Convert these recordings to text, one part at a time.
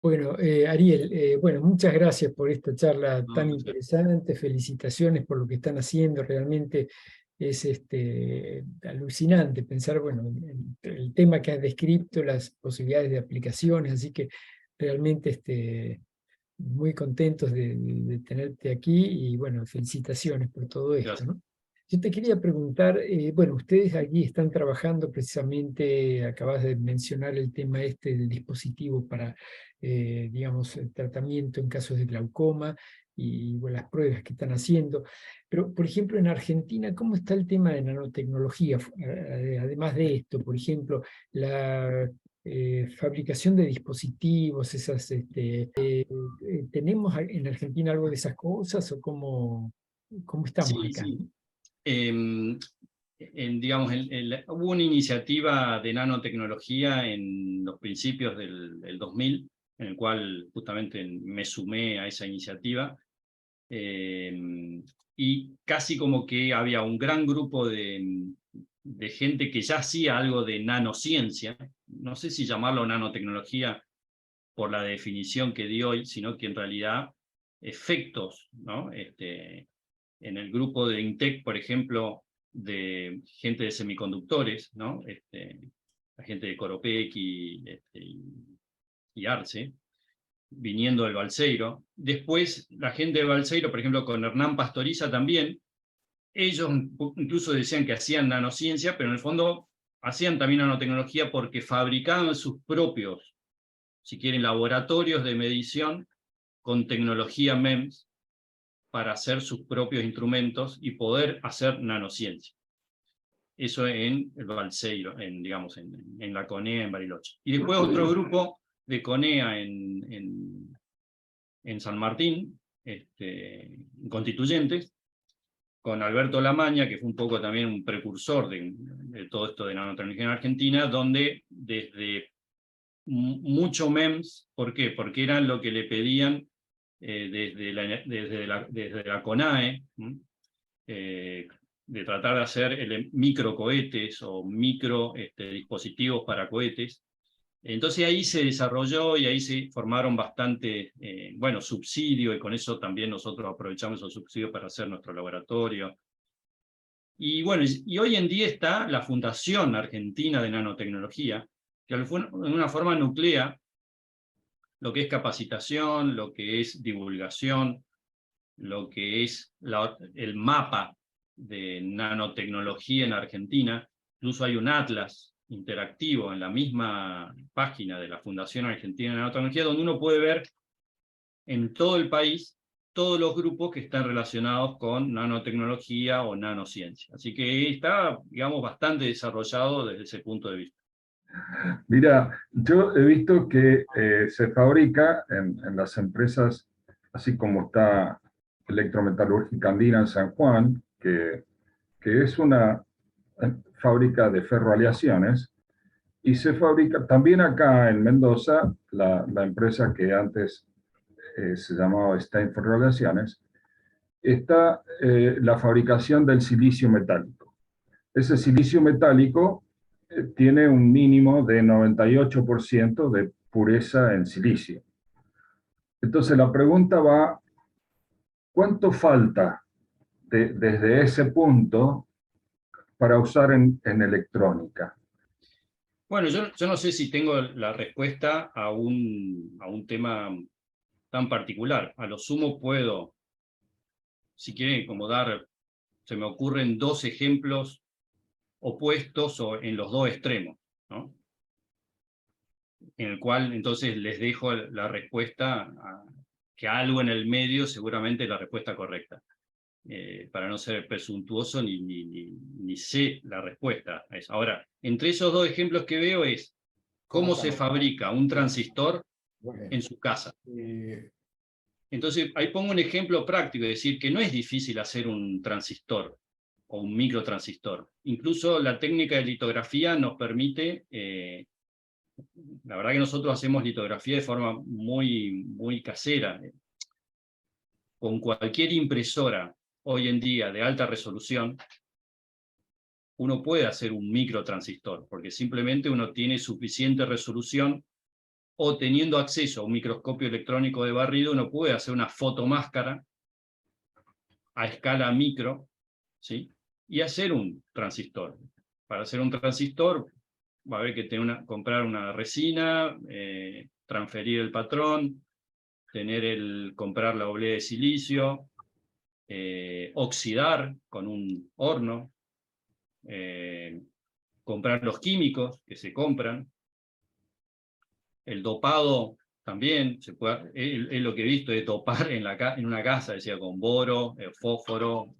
Bueno, Ariel, bueno, muchas gracias por esta charla No, tan gracias. interesante, felicitaciones por lo que están haciendo, realmente es alucinante pensar, bueno, en el tema que has descrito, las posibilidades de aplicaciones, así que realmente muy contentos de tenerte aquí y bueno, felicitaciones por todo esto, Gracias. ¿no? Yo te quería preguntar, bueno, ustedes aquí están trabajando precisamente, acabas de mencionar el tema del dispositivo para, digamos, el tratamiento en casos de glaucoma y bueno, las pruebas que están haciendo. Pero, por ejemplo, en Argentina, ¿cómo está el tema de nanotecnología? Además de esto, por ejemplo, la fabricación de dispositivos, ¿tenemos en Argentina algo de esas cosas o cómo estamos Sí, acá? sí. Digamos, hubo una iniciativa de nanotecnología en los principios del 2000, en el cual justamente me sumé a esa iniciativa, y casi como que había un gran grupo de gente que ya hacía algo de nanociencia, no sé si llamarlo nanotecnología por la definición que di hoy, sino que en realidad efectos, ¿no? En el grupo de INTEC, por ejemplo, de gente de semiconductores, ¿no? La gente de Coropec y Arce, viniendo del Balseiro. Después, la gente de Balseiro, por ejemplo, con Hernán Pastoriza también, ellos incluso decían que hacían nanociencia, pero en el fondo hacían también nanotecnología porque fabricaban sus propios, si quieren, laboratorios de medición con tecnología MEMS para hacer sus propios instrumentos y poder hacer nanociencia. Eso en el Balseiro, digamos, en la CONEA en Bariloche. Y después otro grupo de CONEA en San Martín, Constituyentes, con Alberto Lamaña, que fue un poco también un precursor de todo esto de nanotecnología en Argentina, donde desde mucho MEMS, ¿por qué? Porque eran lo que le pedían desde la CONAE, de tratar de hacer microcohetes o micro dispositivos para cohetes. Entonces ahí se desarrolló y ahí se formaron bastante, bueno, subsidios, y con eso también nosotros aprovechamos esos subsidios para hacer nuestro laboratorio. Y bueno, y hoy en día está la Fundación Argentina de Nanotecnología, que de una forma nuclea lo que es capacitación, lo que es divulgación, lo que es el mapa de nanotecnología en Argentina. Incluso hay un atlas interactivo en la misma página de la Fundación Argentina de Nanotecnología, donde uno puede ver en todo el país todos los grupos que están relacionados con nanotecnología o nanociencia. Así que está, digamos, bastante desarrollado desde ese punto de vista. Mira, yo he visto que se fabrica en las empresas, así como está Electrometalúrgica Andina en San Juan, que es una fábrica de ferroaleaciones, y se fabrica también acá en Mendoza, la empresa que antes se llamaba Stein Ferroaleaciones, está la fabricación del silicio metálico. Ese silicio metálico tiene un mínimo de 98% de pureza en silicio. Entonces la pregunta va, ¿cuánto falta desde ese punto para usar en electrónica? Bueno, yo no sé si tengo la respuesta a un tema tan particular. A lo sumo puedo, si quieren, como se me ocurren dos ejemplos opuestos o en los dos extremos, ¿no? En el cual entonces les dejo la respuesta, que algo en el medio seguramente es la respuesta correcta. Para no ser presuntuoso ni sé la respuesta a eso. Ahora, entre esos dos ejemplos que veo es cómo se fabrica un transistor en su casa. Entonces, ahí pongo un ejemplo práctico, es decir, que no es difícil hacer un transistor o un microtransistor. Incluso la técnica de litografía nos permite, la verdad que nosotros hacemos litografía de forma muy casera. Con cualquier impresora hoy en día de alta resolución, uno puede hacer un microtransistor, porque simplemente uno tiene suficiente resolución o teniendo acceso a un microscopio electrónico de barrido, uno puede hacer una fotomáscara a escala micro, ¿sí? Y hacer un transistor. Para hacer un transistor va a haber que comprar una resina, transferir el patrón, comprar la oblea de silicio, oxidar con un horno, comprar los químicos que se compran, el dopado también, es lo que he visto de dopar en una casa, decía, con boro, fósforo,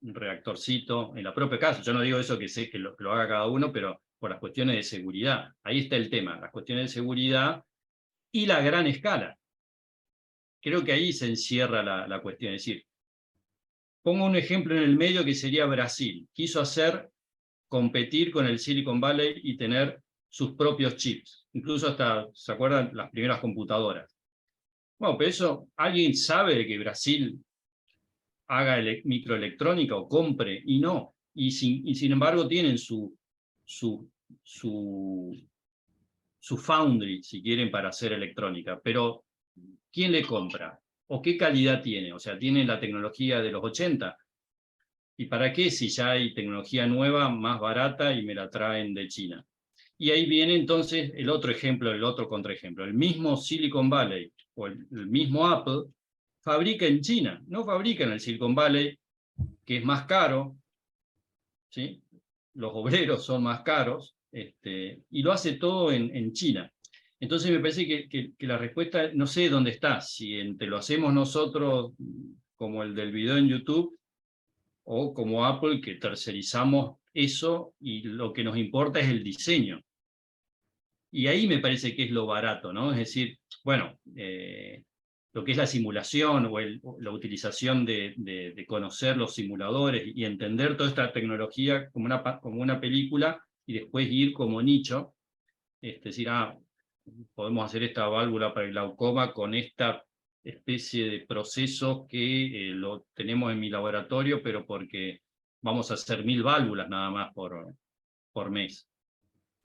un reactorcito, en la propia casa. Yo no digo eso que sé que lo haga cada uno, pero por las cuestiones de seguridad. Ahí está el tema, las cuestiones de seguridad y la gran escala. Creo que ahí se encierra la cuestión. Es decir, pongo un ejemplo en el medio que sería Brasil. Quiso competir con el Silicon Valley y tener sus propios chips. Incluso hasta, ¿se acuerdan? Las primeras computadoras. Bueno, pero eso, ¿alguien sabe de que Brasil haga microelectrónica o compre? Y no. Y sin embargo tienen su foundry, si quieren, para hacer electrónica. Pero, ¿quién le compra? ¿O qué calidad tiene? O sea, ¿tiene la tecnología de los 80? ¿Y para qué si ya hay tecnología nueva, más barata y me la traen de China? Y ahí viene entonces el otro ejemplo, el otro contraejemplo. El mismo Silicon Valley o el mismo Apple fabrica en China, no fabrica en el Silicon Valley, que es más caro, ¿sí? Los obreros son más caros, y lo hace todo en China. Entonces me parece que la respuesta, no sé dónde está, si te lo hacemos nosotros, como el del video en YouTube, o como Apple, que tercerizamos eso y lo que nos importa es el diseño. Y ahí me parece que es lo barato, ¿no? Es decir, bueno, lo que es la simulación o la utilización de conocer los simuladores y entender toda esta tecnología como una película y después ir como nicho, es decir, podemos hacer esta válvula para el glaucoma con esta especie de proceso que lo tenemos en mi laboratorio, pero porque vamos a hacer 1000 válvulas nada más por mes.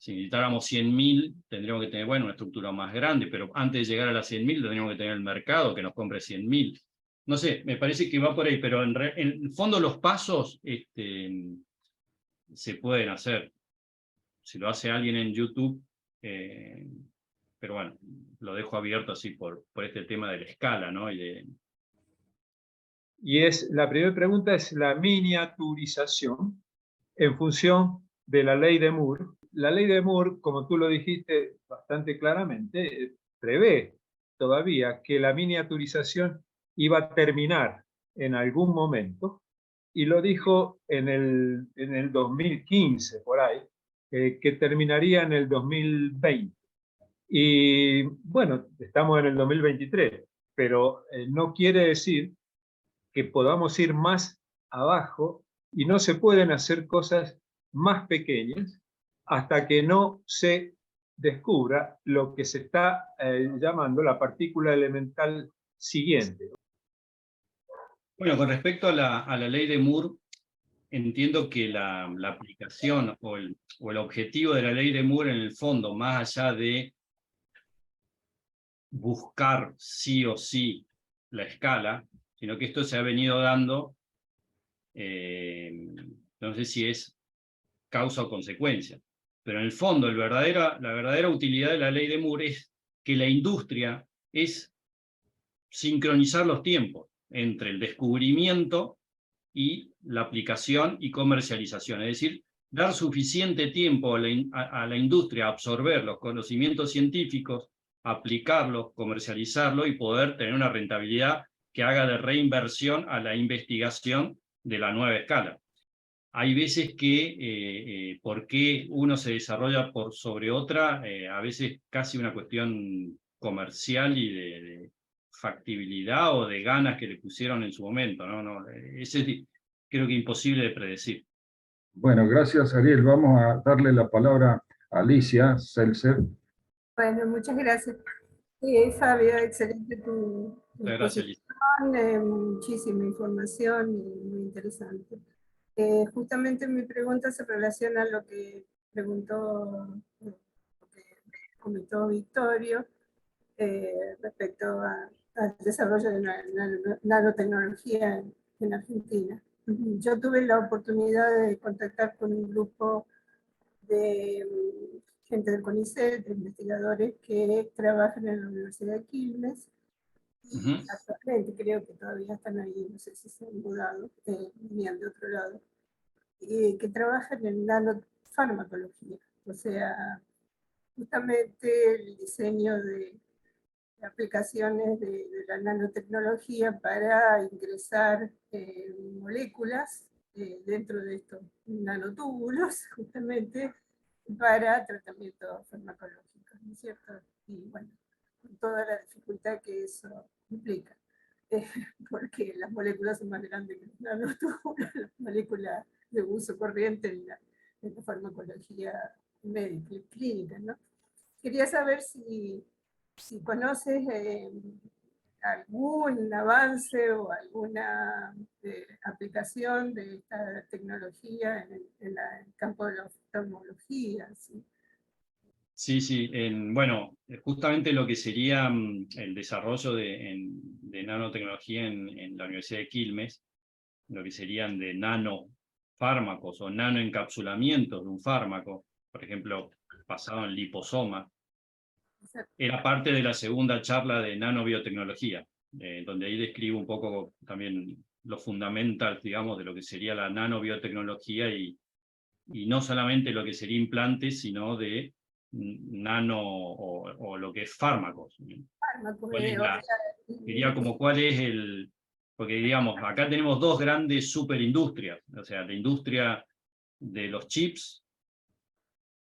Si necesitáramos 100.000, tendríamos que tener, bueno, una estructura más grande, pero antes de llegar a las 100.000 tendríamos que tener el mercado que nos compre 100.000. No sé, me parece que va por ahí, pero en el fondo los pasos se pueden hacer. Si lo hace alguien en YouTube, pero bueno, lo dejo abierto así por este tema de la escala, ¿no? La primera pregunta es la miniaturización en función de la ley de Moore. La ley de Moore, como tú lo dijiste bastante claramente, prevé todavía que la miniaturización iba a terminar en algún momento, y lo dijo en el 2015, por ahí, que terminaría en el 2020. Y bueno, estamos en el 2023, pero no quiere decir que podamos ir más abajo, y no se pueden hacer cosas más pequeñas hasta que no se descubra lo que se está llamando la partícula elemental siguiente. Bueno, con respecto a la ley de Moore, entiendo que la aplicación o el objetivo de la ley de Moore, en el fondo, más allá de buscar sí o sí la escala, sino que esto se ha venido dando, no sé si es causa o consecuencia, pero en el fondo la verdadera utilidad de la ley de Moore es que la industria es sincronizar los tiempos entre el descubrimiento y la aplicación y comercialización, es decir, dar suficiente tiempo a la industria a absorber los conocimientos científicos, aplicarlos, comercializarlos y poder tener una rentabilidad que haga de reinversión a la investigación de la nueva escala. Hay veces que, ¿por qué uno se desarrolla por sobre otra? A veces casi una cuestión comercial y de factibilidad o de ganas que le pusieron en su momento, ¿no? Ese es, creo que imposible de predecir. Bueno, gracias, Ariel. Vamos a darle la palabra a Alicia Seltzer. Bueno, muchas gracias. Fabio, excelente tu Gracias, Alicia. muchísima información y muy interesante. Justamente mi pregunta se relaciona a lo que preguntó, lo que comentó Victorio, respecto al desarrollo de nanotecnología en Argentina. Yo tuve la oportunidad de contactar con un grupo de gente del CONICET, de investigadores que trabajan en la Universidad de Quilmes, y actualmente creo que todavía están ahí, no sé si se han mudado, venían de otro lado, que trabajan en nanofarmacología, o sea, justamente el diseño de aplicaciones de la nanotecnología para ingresar moléculas dentro de estos nanotúbulos, justamente, para tratamientos farmacológicos, ¿no es cierto? Y bueno, con toda la dificultad que eso implica, porque las moléculas son más grandes que los nanotúbulos, las moléculas de uso corriente en la farmacología médica y clínica, ¿no? Quería saber si conoces algún avance o alguna aplicación de esta tecnología en el campo de la oftalmología. ¿Sí? Sí, sí. Bueno, justamente lo que sería el desarrollo de nanotecnología en la Universidad de Quilmes, lo que serían de nanofármacos o nanoencapsulamientos de un fármaco, por ejemplo, basado en liposoma, era parte de la segunda charla de nanobiotecnología, donde ahí describo un poco también los fundamentals, digamos, de lo que sería la nanobiotecnología y no solamente lo que sería implantes, sino de nano o lo que es fármacos. Sería como cuál es el... Porque digamos, acá tenemos dos grandes superindustrias, o sea, la industria de los chips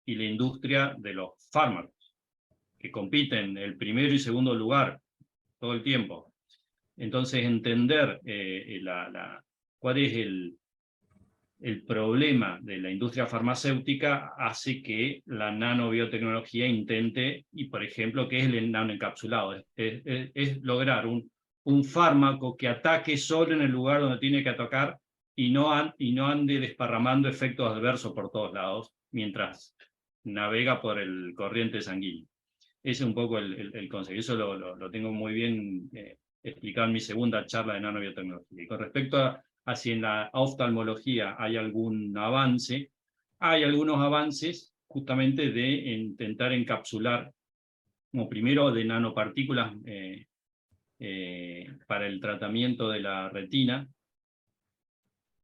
y la industria de los fármacos, que compiten el primero y segundo lugar todo el tiempo. Entonces, entender cuál es el problema de la industria farmacéutica hace que la nanobiotecnología intente, y por ejemplo, ¿qué es el nanoencapsulado? Es lograr un fármaco que ataque solo en el lugar donde tiene que atacar y no ande desparramando efectos adversos por todos lados mientras navega por el corriente sanguíneo. Ese es un poco el concepto. Eso lo tengo muy bien explicado en mi segunda charla de nanobiotecnología. Y con respecto a si en la oftalmología hay algún avance, hay algunos avances justamente de intentar encapsular, como primero de nanopartículas para el tratamiento de la retina.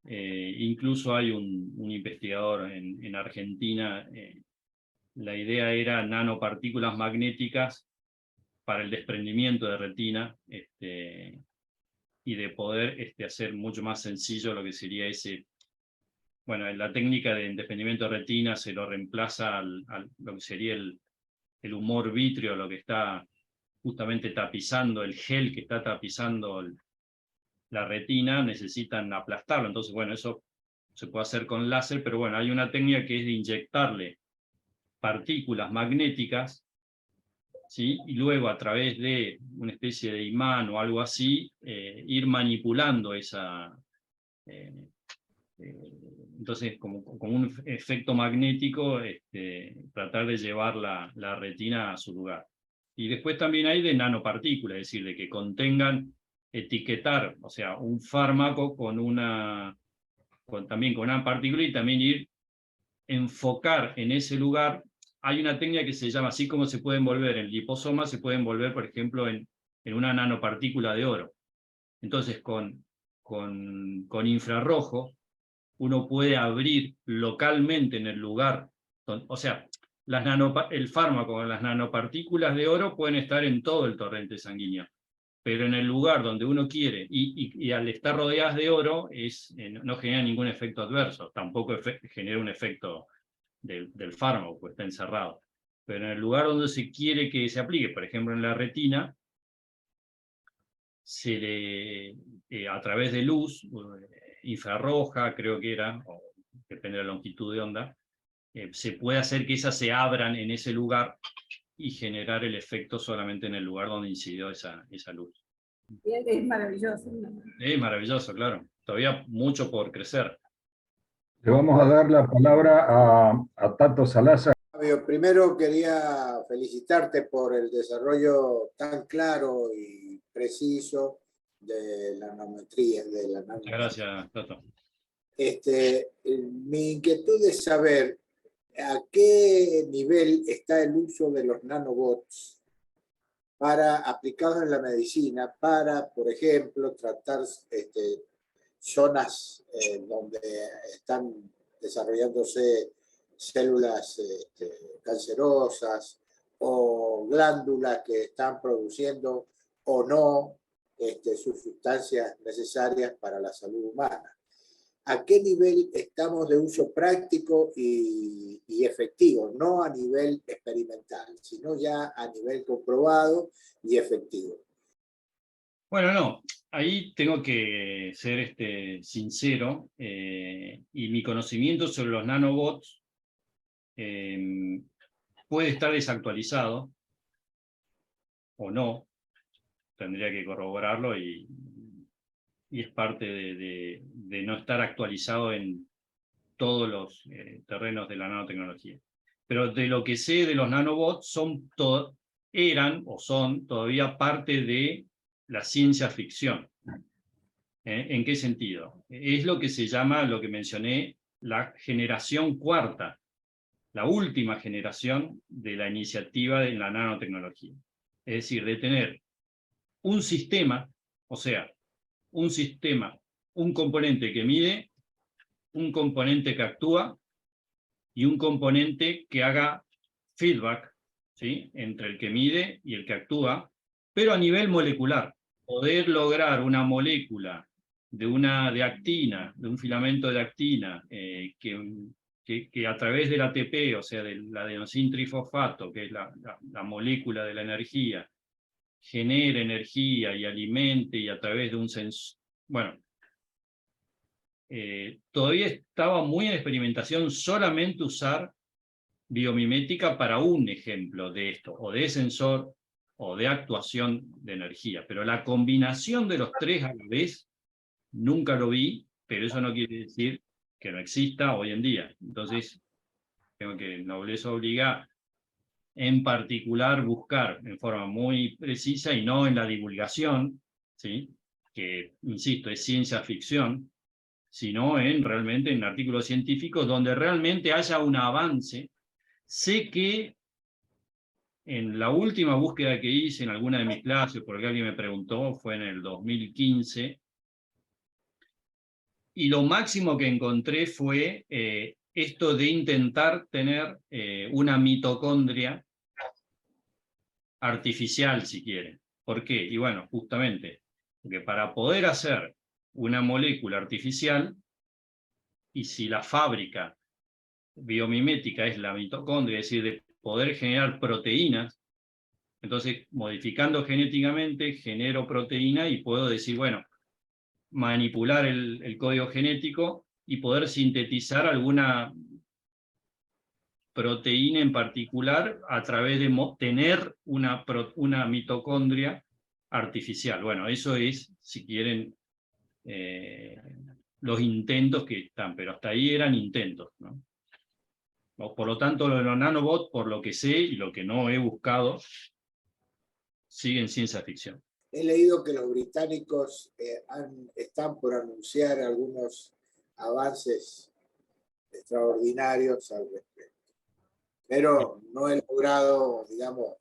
Incluso hay un investigador en Argentina, la idea era nanopartículas magnéticas para el desprendimiento de retina, y de poder hacer mucho más sencillo lo que sería ese... Bueno, en la técnica de desprendimiento de retina se lo reemplaza a lo que sería el humor vítreo, lo que está justamente tapizando, el gel que está tapizando la retina, necesitan aplastarlo. Entonces, bueno, eso se puede hacer con láser, pero bueno, hay una técnica que es de inyectarle partículas magnéticas, ¿sí? Y luego a través de una especie de imán o algo así, ir manipulando esa... entonces, como un efecto magnético, tratar de llevar la retina a su lugar. Y después también hay de nanopartículas, es decir, de que contengan, etiquetar, o sea, un fármaco también con una partícula y también enfocar en ese lugar. Hay una técnica que se llama, así como se puede envolver en liposoma, se puede envolver, por ejemplo, en una nanopartícula de oro. Entonces, con infrarrojo, uno puede abrir localmente en el lugar, o sea, el fármaco con las nanopartículas de oro pueden estar en todo el torrente sanguíneo, pero en el lugar donde uno quiere, y al estar rodeadas de oro, no genera ningún efecto adverso, tampoco genera un efecto del fármaco, pues está encerrado. Pero en el lugar donde se quiere que se aplique, por ejemplo en la retina, a través de luz, infrarroja creo que era, o depende de la longitud de onda, se puede hacer que esas se abran en ese lugar y generar el efecto solamente en el lugar donde incidió esa luz. Es maravilloso. Es maravilloso, claro. Todavía mucho por crecer. Le vamos a dar la palabra a Tato Salazar. Fabio, primero quería felicitarte por el desarrollo tan claro y preciso de la nanometría. Muchas gracias, Tato. Mi inquietud es saber a qué nivel está el uso de los nanobots aplicados en la medicina para, por ejemplo, tratar zonas donde están desarrollándose células cancerosas o glándulas que están produciendo o no sus sustancias necesarias para la salud humana. ¿A qué nivel estamos de uso práctico y efectivo? No a nivel experimental, sino ya a nivel comprobado y efectivo. Bueno, no, ahí tengo que ser sincero, y mi conocimiento sobre los nanobots puede estar desactualizado o no, tendría que corroborarlo y es parte de no estar actualizado en todos los terrenos de la nanotecnología. Pero de lo que sé de los nanobots, eran o son todavía parte de la ciencia ficción. ¿En qué sentido? Es lo que se llama, lo que mencioné, la generación cuarta, la última generación de la iniciativa de la nanotecnología. Es decir, de tener un sistema, o sea, un sistema, un componente que mide, un componente que actúa y un componente que haga feedback, ¿sí?, entre el que mide y el que actúa, pero a nivel molecular. Poder lograr una molécula de actina, de un filamento de actina, que a través del ATP, o sea, del adenosín trifosfato, que es la molécula de la energía, genere energía y alimente, y a través de un sensor, bueno, todavía estaba muy en experimentación solamente usar biomimética para un ejemplo de esto, o de sensor, o de actuación de energía. Pero la combinación de los tres a la vez, nunca lo vi, pero eso no quiere decir que no exista hoy en día. Entonces, tengo que, nobleza obliga, en particular buscar en forma muy precisa y no en la divulgación, ¿sí?, que, insisto, es ciencia ficción, sino realmente en artículos científicos donde realmente haya un avance. Sé que en la última búsqueda que hice en alguna de mis clases, porque alguien me preguntó, fue en el 2015, y lo máximo que encontré fue esto de intentar tener una mitocondria artificial, si quieren. ¿Por qué? Y bueno, justamente, porque para poder hacer una molécula artificial, y si la fábrica biomimética es la mitocondria, es decir, de poder generar proteínas, entonces modificando genéticamente genero proteína y puedo decir, bueno, manipular el código genético y poder sintetizar alguna proteína en particular a través de tener una mitocondria artificial. Bueno, eso es, si quieren, los intentos que están, pero hasta ahí eran intentos, ¿no? Por lo tanto, los nanobots, por lo que sé y lo que no he buscado, siguen ciencia ficción. He leído que los británicos están por anunciar algunos avances extraordinarios al respecto. Pero no he logrado, digamos,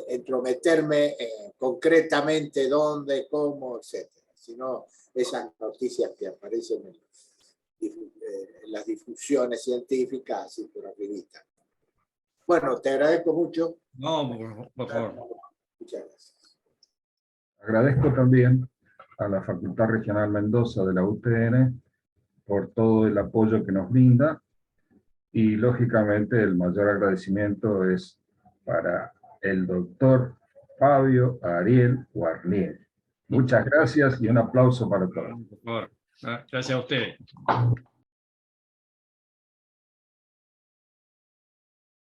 entrometerme concretamente dónde, cómo, etc. Sino esas noticias que aparecen en las difusiones científicas, así por arribita. Bueno, te agradezco mucho. No, por favor. Muchas gracias. Agradezco también a la Facultad Regional Mendoza de la UTN por todo el apoyo que nos brinda, y lógicamente el mayor agradecimiento es para el doctor Fabio Ariel Warlier. Muchas gracias y un aplauso para todos. Por favor. Gracias a ustedes.